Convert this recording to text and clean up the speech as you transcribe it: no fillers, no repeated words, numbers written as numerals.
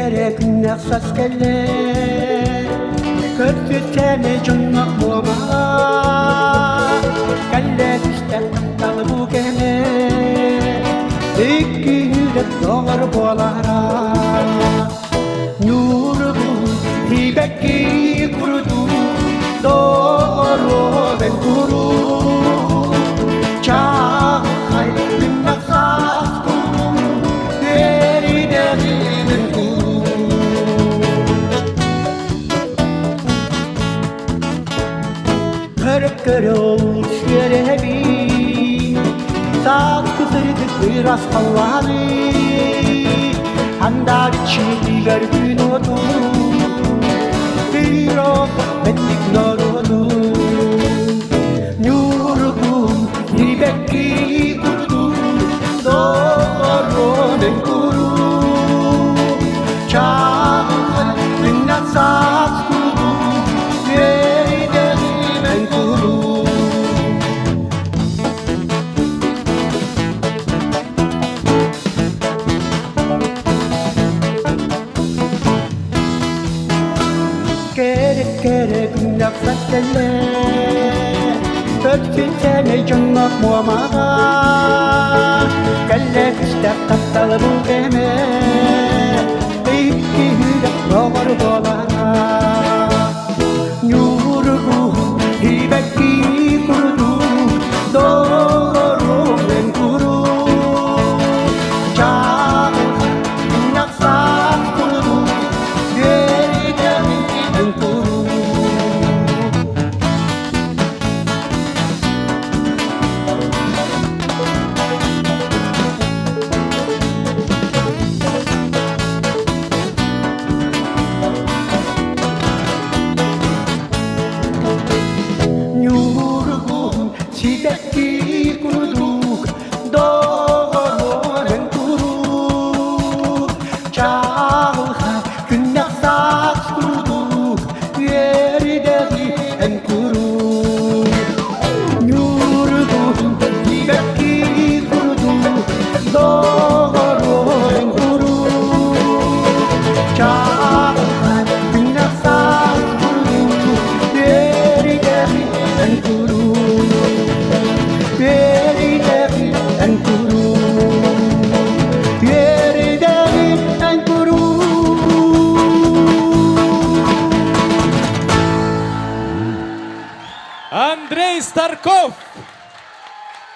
gerek naksas kelle Körtütene cunna muama Kelle işte talı bu gene İki yürek doğar bolara Nuru bu hibeki kurudu Doğru ben kuru Çağay naksas Körol şerebi Sağ kızırdık biraz havali Handa biçili garbün odu Bir oda benlik norodu Nyurgun libeki kurdu Doğru ben kuru Çağır dünya sağ kurdu Gerek naksas kelle Körtütene cunna muama Kelle işte tattalı bu geme İki yürek doğar bolara Nyurgun hibeki kurdu Doğru ben kuru Çağır naksas kurdu Geriden ben kuru Nyurgun sideki kuruduk Doğru ben kuru Çağılha günah saz kuruduk Yerdeki en kuru Nyurgun sideki kuruduk Doğru ben kuru Çağılha günah saz kuruduk Yerdeki en kuru Yerdeki en kuru Yerdeki en kuru Андрей Старков.